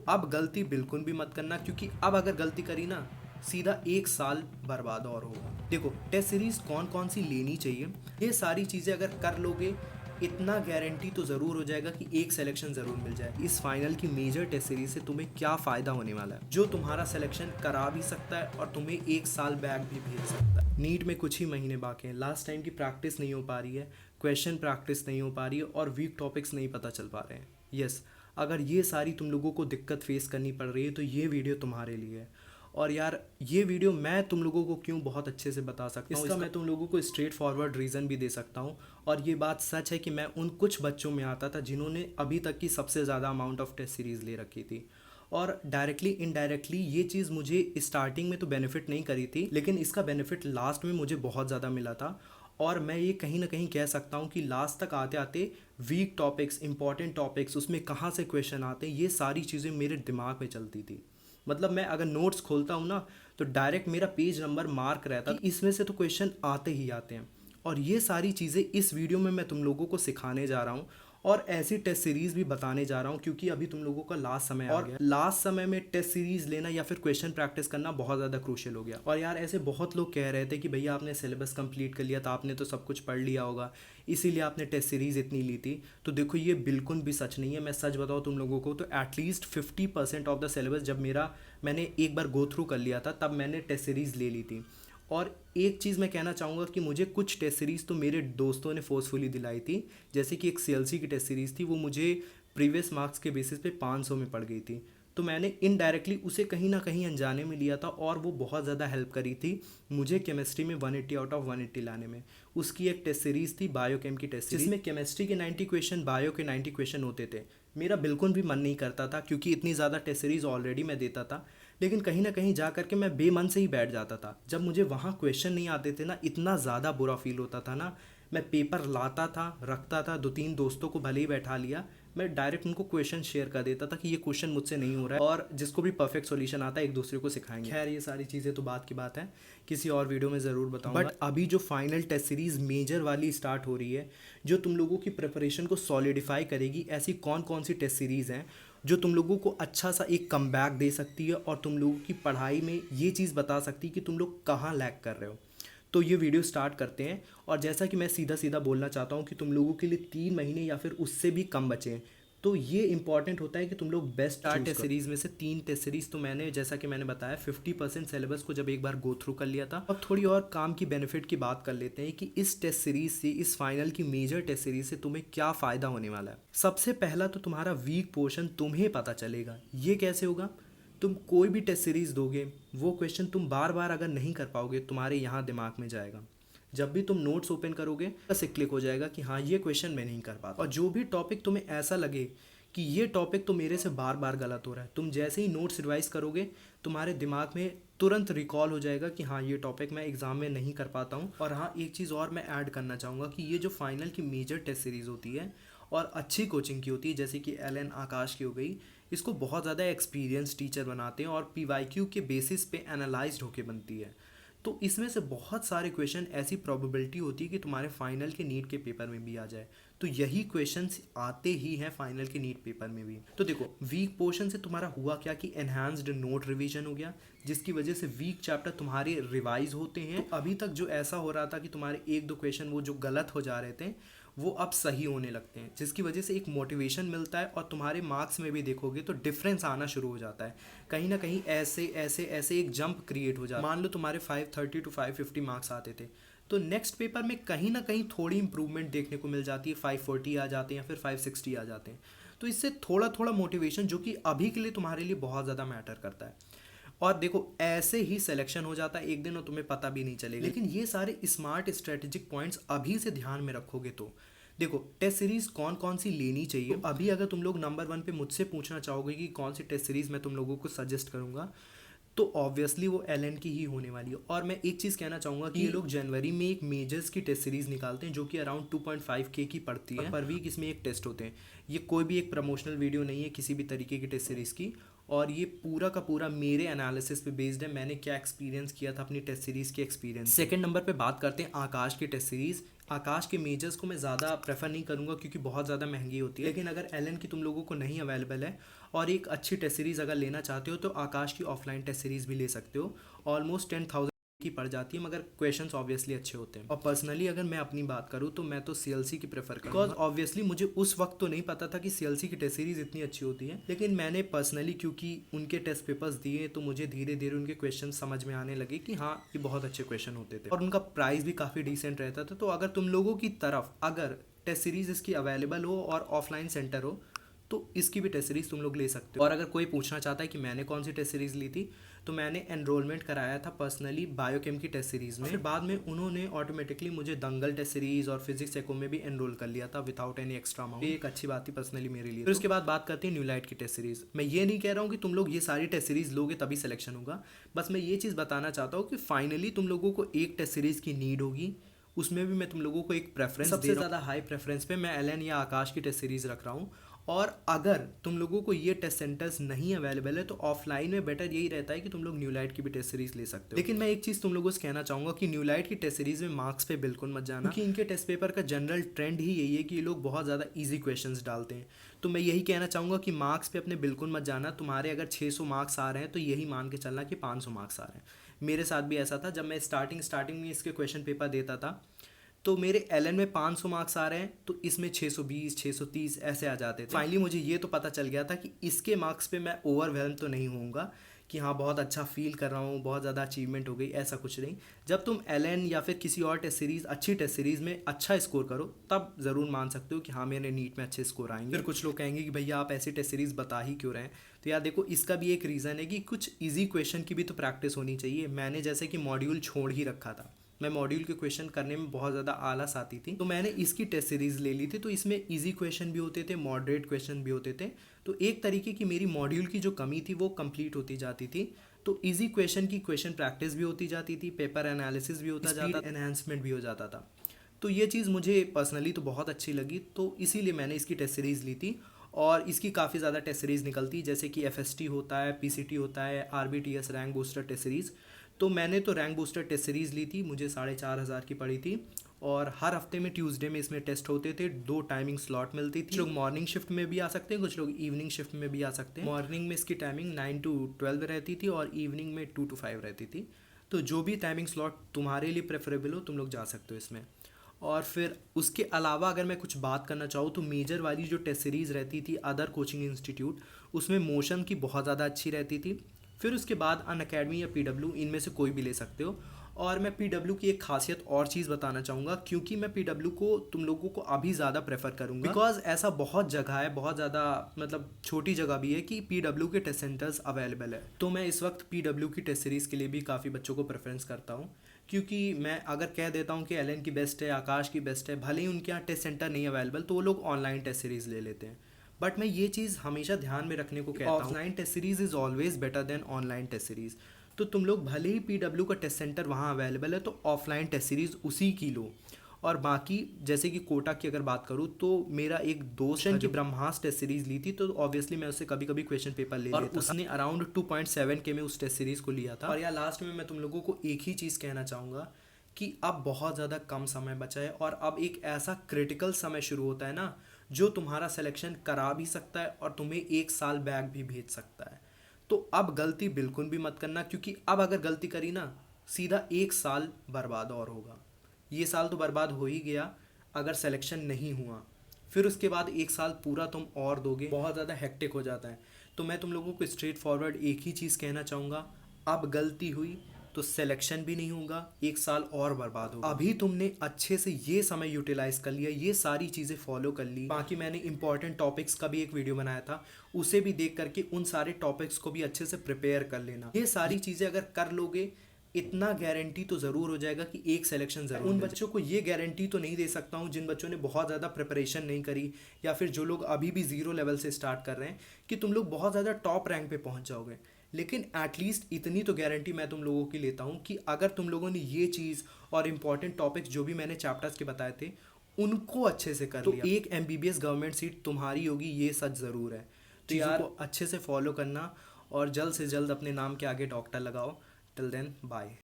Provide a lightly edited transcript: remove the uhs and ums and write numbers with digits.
अब गलती बिल्कुल भी मत करना, क्योंकि अब अगर गलती करी ना, सीधा 1 साल बर्बाद और होगा। देखो टेस्ट सीरीज कौन कौन सी लेनी चाहिए, ये सारी चीज़ें अगर कर लोगे, इतना गारंटी तो ज़रूर हो जाएगा कि एक सिलेक्शन ज़रूर मिल जाए। इस फाइनल की मेजर टेस्ट सीरीज से तुम्हें क्या फ़ायदा होने वाला है, जो तुम्हारा सिलेक्शन करा भी सकता है और तुम्हें 1 साल बैक भी भेज सकता है। नीट में कुछ ही महीने बाकी हैं, लास्ट टाइम की प्रैक्टिस नहीं हो पा रही है, क्वेश्चन प्रैक्टिस नहीं हो पा रही है और वीक टॉपिक्स नहीं पता चल पा रहे हैं। यस, अगर ये सारी तुम लोगों को दिक्कत फेस करनी पड़ रही है तो ये वीडियो तुम्हारे लिए है। और यार ये वीडियो मैं तुम लोगों को क्यों बहुत अच्छे से बता सकता हूँ, इसका मैं तुम लोगों को स्ट्रेट फॉरवर्ड रीज़न भी दे सकता हूँ। और ये बात सच है कि मैं उन कुछ बच्चों में आता था जिन्होंने अभी तक की सबसे ज़्यादा अमाउंट ऑफ टेस्ट सीरीज़ ले रखी थी। और डायरेक्टली इनडायरेक्टली ये चीज़ मुझे स्टार्टिंग में तो बेनिफिट नहीं करी थी, लेकिन इसका बेनिफिट लास्ट में मुझे बहुत ज़्यादा मिला था। और मैं ये कहीं ना कहीं कह सकता हूँ कि लास्ट तक आते आते वीक टॉपिक्स, इंपॉर्टेंट टॉपिक्स, उसमें कहाँ से क्वेश्चन आते हैं, ये सारी चीज़ें मेरे दिमाग में चलती थी। मतलब मैं अगर नोट्स खोलता हूँ ना, तो डायरेक्ट मेरा पेज नंबर मार्क रहता कि इसमें से तो क्वेश्चन आते ही आते हैं। और ये सारी चीज़ें इस वीडियो में मैं तुम लोगों को सिखाने जा रहा हूँ और ऐसी टेस्ट सीरीज़ भी बताने जा रहा हूँ, क्योंकि अभी तुम लोगों का लास्ट समय आ गया। लास्ट समय में टेस्ट सीरीज़ लेना या फिर क्वेश्चन प्रैक्टिस करना बहुत ज़्यादा क्रूशियल हो गया। और यार ऐसे बहुत लोग कह रहे थे कि भैया आपने सिलेबस कंप्लीट कर लिया था, आपने तो सब कुछ पढ़ लिया होगा, इसीलिए आपने टेस्ट सीरीज़ इतनी ली थी। तो देखो ये बिल्कुल भी सच नहीं है। मैं सच बताऊँ तुम लोगों को तो एटलीस्ट 50% ऑफ द सिलेबस जब मैंने एक बार गो थ्रू कर लिया था, तब मैंने टेस्ट सीरीज़ ले ली थी। और एक चीज़ मैं कहना चाहूँगा कि मुझे कुछ टेस्ट सीरीज़ तो मेरे दोस्तों ने फोर्सफुली दिलाई थी। जैसे कि एक सीएलसी की टेस्ट सीरीज़ थी, वो मुझे प्रीवियस मार्क्स के बेसिस पे 500 में पड़ गई थी। तो मैंने इनडायरेक्टली उसे कहीं ना कहीं अनजाने में लिया था और वो बहुत ज़्यादा हेल्प करी थी मुझे केमिस्ट्री में 180 आउट ऑफ 180 लाने में। उसकी एक टेस्ट सीरीज़ थी बायोकेम की टेस्ट सीरीज, जिसमें केमिस्ट्री के 90 क्वेश्चन, बायो के 90 क्वेश्चन होते थे। मेरा बिल्कुल भी मन नहीं करता था, क्योंकि इतनी ज़्यादा टेस्ट सीरीज़ ऑलरेडी मैं देता था, लेकिन कहीं ना कहीं जा करके मैं बेमन से ही बैठ जाता था। जब मुझे वहाँ क्वेश्चन नहीं आते थे ना, इतना ज़्यादा बुरा फील होता था ना। मैं पेपर लाता था, रखता था, 2-3 दोस्तों को भले ही बैठा लिया, मैं डायरेक्ट उनको क्वेश्चन शेयर कर देता था कि ये क्वेश्चन मुझसे नहीं हो रहा है, और जिसको भी परफेक्ट सॉल्यूशन आता है एक दूसरे को सिखाएंगे। खैर ये सारी चीज़ें तो बात की बात है, किसी और वीडियो में ज़रूर बताऊंगा। बट अभी जो फाइनल टेस्ट सीरीज़ मेजर वाली स्टार्ट हो रही है, जो तुम लोगों की प्रिपरेशन को सॉलिडिफाई करेगी, ऐसी कौन कौन सी टेस्ट सीरीज़ हैं जो तुम लोगों को अच्छा सा एक कमबैक दे सकती है और तुम लोगों की पढ़ाई में ये चीज़ बता सकती है कि तुम लोग कहाँ लैग कर रहे हो। तो ये वीडियो स्टार्ट करते हैं। और जैसा कि मैं सीधा सीधा बोलना चाहता हूँ कि तुम लोगों के लिए 3 महीने या फिर उससे भी कम बचे हैं, तो ये इंपॉर्टेंट होता है कि तुम लोग बेस्ट चार टेस्ट सीरीज़ में से 3 टेस्ट सीरीज़ तो मैंने, जैसा कि मैंने बताया, 50% सिलेबस को जब एक बार गो थ्रू कर लिया था। अब थोड़ी और काम की बेनिफिट की बात कर लेते हैं कि इस टेस्ट सीरीज़ से, इस फाइनल की मेजर टेस्ट सीरीज़ से तुम्हें क्या फ़ायदा होने वाला है। सबसे पहला तो तुम्हारा वीक पोर्शन तुम्हें पता चलेगा। ये कैसे होगा? तुम कोई भी टेस्ट सीरीज़ दोगे, वो क्वेश्चन तुम बार बार अगर नहीं कर पाओगे, तुम्हारे यहाँ दिमाग में जाएगा। जब भी तुम नोट्स ओपन करोगे, बस एक क्लिक हो जाएगा कि हाँ ये क्वेश्चन मैं नहीं कर पाता। और जो भी टॉपिक तुम्हें ऐसा लगे कि ये टॉपिक तो मेरे से बार बार गलत हो रहा है, तुम जैसे ही नोट्स रिवाइज करोगे, तुम्हारे दिमाग में तुरंत रिकॉल हो जाएगा कि हाँ ये टॉपिक मैं एग्जाम में नहीं कर पाता हूँ। और हाँ, एक चीज़ और मैं ऐड करना चाहूँगा कि ये जो फाइनल की मेजर टेस्ट सीरीज़ होती है और अच्छी कोचिंग की होती है, जैसे कि एलन आकाश की हो गई, इसको बहुत ज़्यादा एक्सपीरियंस टीचर बनाते हैं और पीवाईक्यू के बेसिस पे एनालाइज्ड होके बनती है। तो इसमें से बहुत सारे क्वेश्चन ऐसी प्रोबेबिलिटी होती है कि तुम्हारे फाइनल के नीट के पेपर में भी आ जाए। तो यही क्वेश्चंस आते ही हैं फाइनल के नीट पेपर में भी। तो देखो वीक पोर्शन से तुम्हारा हुआ क्या कि एनहांस्ड नोट रिवीजन हो गया, जिसकी वजह से वीक चैप्टर तुम्हारे रिवाइज होते हैं। तो अभी तक जो ऐसा हो रहा था कि तुम्हारे 1-2 क्वेश्चन वो जो गलत हो जा रहे थे, वो अब सही होने लगते हैं, जिसकी वजह से एक मोटिवेशन मिलता है और तुम्हारे मार्क्स में भी देखोगे तो डिफरेंस आना शुरू हो जाता है। कहीं ना कहीं ऐसे ऐसे ऐसे एक जंप क्रिएट हो जाता है। मान लो तुम्हारे 530 to 550 मार्क्स आते थे, तो नेक्स्ट पेपर में कहीं ना कहीं थोड़ी इंप्रूवमेंट देखने को मिल जाती है, 540 आ जाते हैं या फिर 560 आ जाते हैं। तो इससे थोड़ा थोड़ा मोटिवेशन, जो कि अभी के लिए तुम्हारे लिए बहुत ज़्यादा मैटर करता है। और देखो ऐसे ही सिलेक्शन हो जाता है एक दिन और तुम्हें पता भी नहीं चलेगा। लेकिन ये सारे स्मार्ट स्ट्रेटेजिक पॉइंट्स अभी से ध्यान में रखोगे तो देखो टेस्ट सीरीज कौन कौन सी लेनी चाहिए। तो अभी अगर तुम लोग नंबर 1 पे मुझसे पूछना चाहोगे कि कौन सी टेस्ट सीरीज मैं तुम लोगों को सजेस्ट करूंगा, तो ऑब्वियसली वो एलन की ही होने वाली है। और मैं एक चीज़ कहना चाहूँगा कि ये लोग जनवरी में एक मेजर्स की टेस्ट सीरीज निकालते हैं, जो कि अराउंड 2.5K की पड़ती है पर वीक। इसमें एक टेस्ट होते हैं। ये कोई भी एक प्रमोशनल वीडियो नहीं है किसी भी तरीके की टेस्ट सीरीज़ की, और ये पूरा का पूरा मेरे एनालिसिस पे बेस्ड है, मैंने क्या एक्सपीरियंस किया था अपनी टेस्ट सीरीज़ के एक्सपीरियंस। सेकंड नंबर पे बात करते हैं आकाश की टेस्ट सीरीज़। आकाश के मेजर्स को मैं ज़्यादा प्रेफर नहीं करूँगा क्योंकि बहुत ज़्यादा महंगी होती है, लेकिन अगर एलन की तुम लोगों को नहीं अवेलेबल है और एक अच्छी टेस्ट सीरीज़ अगर लेना चाहते हो तो आकाश की ऑफलाइन टेस्ट सीरीज़ भी ले सकते हो। ऑलमोस्ट 10,000 की पड़ जाती है, मगर क्वेश्चंस ऑब्वियसली अच्छे होते हैं। और पर्सनली अगर मैं अपनी बात करूँ तो मैं तो सीएलसी की प्रेफर करूँगा, बिकॉज ऑब्वियसली मुझे उस वक्त तो नहीं पता था कि सीएलसी की टेस्ट सीरीज इतनी अच्छी होती है, लेकिन मैंने पर्सनली क्योंकि उनके टेस्ट पेपर्स दिए तो मुझे धीरे धीरे उनके क्वेश्चन समझ में आने लगे कि हाँ ये बहुत अच्छे क्वेश्चन होते थे और उनका प्राइस भी काफ़ी डिसेंट रहता था। तो अगर तुम लोगों की तरफ अगर टेस्ट सीरीज इसकी अवेलेबल हो और ऑफलाइन सेंटर हो तो इसकी भी टेस्ट सीरीज़ तुम लोग ले सकते हो। और अगर कोई पूछना चाहता है कि मैंने कौन सी टेस्ट सीरीज़ ली थी, तो मैंने एनरोलमेंट कराया था पर्सनली बायोकेम की टेस्ट सीरीज़ में। फिर बाद में उन्होंने ऑटोमेटिकली मुझे दंगल टेस्ट सीरीज़ और फिजिक्स एको में भी एनरोल कर लिया था विदाउट एनी एक्स्ट्रा अमाउंट। ये एक अच्छी बात थी पर्सनली मेरे लिए। फिर उसके बाद बात करते हैं न्यूलाइट की टेस्ट सीरीज़। मैं ये नहीं कह रहा हूँ कि तुम लोग ये सारी टेस्ट सीरीज़ लोगे तभी सिलेक्शन होगा, बस मैं ये चीज़ बताना चाहता हूँ कि फाइनली तुम लोगों को एक टेस्ट सीरीज़ की नीड होगी, उसमें भी मैं तुम लोगों को एक प्रेफरेंस सबसे ज़्यादा हाई प्रेफरेंस पे मैं एलन या आकाश की टेस्ट सीरीज़ रख रहा हूँ। और अगर तुम लोगों को ये टेस्ट सेंटर्स नहीं अवेलेबल है तो ऑफलाइन में बेटर यही रहता है कि तुम लोग न्यूलाइट की भी टेस्ट सीरीज ले सकते हो। लेकिन मैं एक चीज़ तुम लोगों से कहना चाहूँगा कि न्यूलाइट की टेस्ट सीरीज में मार्क्स पे बिल्कुल मत जाना, क्योंकि इनके टेस्ट पेपर का जनरल ट्रेंड ही यही है कि ये लोग बहुत ज़्यादा ईजी क्वेश्चंस डालते हैं। तो मैं यही कहना चाहूँगा कि मार्क्स पे अपने बिल्कुल मत जाना। तुम्हारे अगर 600 मार्क्स आ रहे हैं तो यही मान के चलना कि 500 मार्क्स आ रहे हैं। मेरे साथ भी ऐसा था, जब मैं स्टार्टिंग में इसके क्वेश्चन पेपर देता था तो मेरे एलन में 500 मार्क्स आ रहे हैं तो इसमें 620 630 ऐसे आ जाते थे। फाइनली मुझे ये तो पता चल गया था कि इसके मार्क्स पे मैं ओवरवेल्म तो नहीं होऊंगा कि हाँ बहुत अच्छा फील कर रहा हूँ, बहुत ज़्यादा अचीवमेंट हो गई, ऐसा कुछ नहीं। जब तुम एलन या फिर किसी और टेस्ट सीरीज़ अच्छी टेस्ट सीरीज़ में अच्छा स्कोर करो तब ज़रूर मान सकते हो कि हाँ मेरे नीट में अच्छे स्कोर आएंगे। फिर कुछ लोग कहेंगे कि भैया आप ऐसी टेस्ट सीरीज़ बता ही क्यों रहे हैं, तो यार देखो इसका भी एक रीज़न है कि कुछ ईजी क्वेश्चन की भी तो प्रैक्टिस होनी चाहिए। मैंने जैसे कि मॉड्यूल छोड़ ही रखा था, मैं मॉड्यूल के क्वेश्चन करने में बहुत ज़्यादा आलस आती थी, तो मैंने इसकी टेस्ट सीरीज़ ले ली थी। तो इसमें इजी क्वेश्चन भी होते थे, मॉडरेट क्वेश्चन भी होते थे, तो एक तरीके की मेरी मॉड्यूल की जो कमी थी वो कंप्लीट होती जाती थी। तो इजी क्वेश्चन की क्वेश्चन प्रैक्टिस भी होती जाती थी, पेपर एनालिसिस भी होता जाता, एनहांसमेंट भी हो जाता था। तो ये चीज़ मुझे पर्सनली तो बहुत अच्छी लगी, तो इसीलिए मैंने इसकी टेस्ट सीरीज़ ली थी। और इसकी काफ़ी ज़्यादा टेस्ट सीरीज़ निकलती, जैसे कि FST होता है, PCT होता है, RBTS rank booster test series. तो मैंने तो रैंक बूस्टर टेस्ट सीरीज़ ली थी, मुझे 4,500 की पड़ी थी। और हर हफ्ते में ट्यूसडे में इसमें टेस्ट होते थे, 2 टाइमिंग स्लॉट मिलती थी। कुछ लोग मॉर्निंग शिफ्ट में भी आ सकते हैं, कुछ लोग इवनिंग शिफ्ट में भी आ सकते हैं। मॉर्निंग में इसकी टाइमिंग 9 to 12 रहती थी और इवनिंग में 2 to 5 रहती थी। तो जो भी टाइमिंग स्लॉट तुम्हारे लिए प्रेफरेबल हो तुम लोग जा सकते हो इसमें। और फिर उसके अलावा अगर मैं कुछ बात करना चाहूँ तो मेजर वाली जो टेस्ट सीरीज़ रहती थी अदर कोचिंग इंस्टीट्यूट, उसमें मोशन की बहुत ज़्यादा अच्छी रहती थी। फिर उसके बाद अनअकैडमी या PW, इनमें से कोई भी ले सकते हो। और मैं PW की एक खासियत और चीज़ बताना चाहूँगा, क्योंकि मैं PW को तुम लोगों को अभी ज़्यादा प्रेफर करूँगा, बिकॉज ऐसा बहुत जगह है, बहुत ज़्यादा मतलब छोटी जगह भी है कि PW के टेस्ट सेंटर्स अवेलेबल है। तो मैं इस वक्त PW की टेस्ट सीरीज़ के लिए भी काफ़ी बच्चों को प्रेफरेंस करता हूँ, क्योंकि मैं अगर कह देता हूँ कि एलन की बेस्ट है, आकाश की बेस्ट है, भले ही उनके यहाँ टेस्ट सेंटर नहीं अवेलेबल तो वो लोग ऑनलाइन टेस्ट सीरीज़ ले लेते हैं। बट मैं ये चीज़ हमेशा ध्यान में रखने को कहता हूँ, offline test series is always better than online test series. तो तुम लोग भले ही PW का टेस्ट सेंटर वहाँ अवेलेबल है तो ऑफलाइन टेस्ट सीरीज़ उसी की लो। और बाकी जैसे कि कोटा की अगर बात करूँ तो मेरा एक दोस्त है जो ब्रह्मास्त्र टेस्ट सीरीज़ ली थी, तो ऑब्वियसली मैं उससे कभी कभी क्वेश्चन पेपर ले लेता था। उसने अराउंड 2.7 के में उस टेस्ट सीरीज़ को लिया था। और यार लास्ट में मैं तुम लोगों को एक ही चीज़ कहना चाहूँगा कि अब बहुत ज़्यादा कम समय बचा है और अब एक ऐसा क्रिटिकल समय शुरू होता है ना जो तुम्हारा सिलेक्शन करा भी सकता है और तुम्हें 1 साल बैक भी भेज सकता है। तो अब गलती बिल्कुल भी मत करना, क्योंकि अब अगर गलती करी ना सीधा 1 साल बर्बाद और होगा। ये साल तो बर्बाद हो ही गया अगर सिलेक्शन नहीं हुआ, फिर उसके बाद 1 साल पूरा तुम और दोगे, बहुत ज़्यादा हेक्टिक हो जाता है। तो मैं तुम लोगों को स्ट्रेट फॉरवर्ड एक ही चीज़ कहना चाहूँगा, अब गलती हुई तो सिलेक्शन भी नहीं होगा, 1 साल और बर्बाद होगा। अभी तुमने अच्छे से ये समय यूटिलाइज कर लिया, ये सारी चीज़ें फॉलो कर ली। बाकी मैंने इंपॉर्टेंट टॉपिक्स का भी एक वीडियो बनाया था, उसे भी देख करके उन सारे टॉपिक्स को भी अच्छे से प्रिपेयर कर लेना। ये सारी चीज़ें अगर कर लोगे इतना गारंटी तो ज़रूर हो जाएगा कि एक सिलेक्शन ज़रूर। उन बच्चों को ये गारंटी तो नहीं दे सकता हूँ जिन बच्चों ने बहुत ज़्यादा प्रिपरेशन नहीं करी या फिर जो लोग अभी भी 0 लेवल से स्टार्ट कर रहे हैं कि तुम लोग बहुत ज़्यादा टॉप रैंक पे पहुँच जाओगे, लेकिन एटलीस्ट इतनी तो गारंटी मैं तुम लोगों की लेता हूँ कि अगर तुम लोगों ने ये चीज़ और इम्पॉर्टेंट टॉपिक्स जो भी मैंने चैप्टर्स के बताए थे उनको अच्छे से कर लिया तो एक MBBS गवर्नमेंट सीट तुम्हारी होगी, ये सच ज़रूर है। तो यार अच्छे से फॉलो करना और जल्द से जल्द अपने नाम के आगे डॉक्टर लगाओ। Till then bye.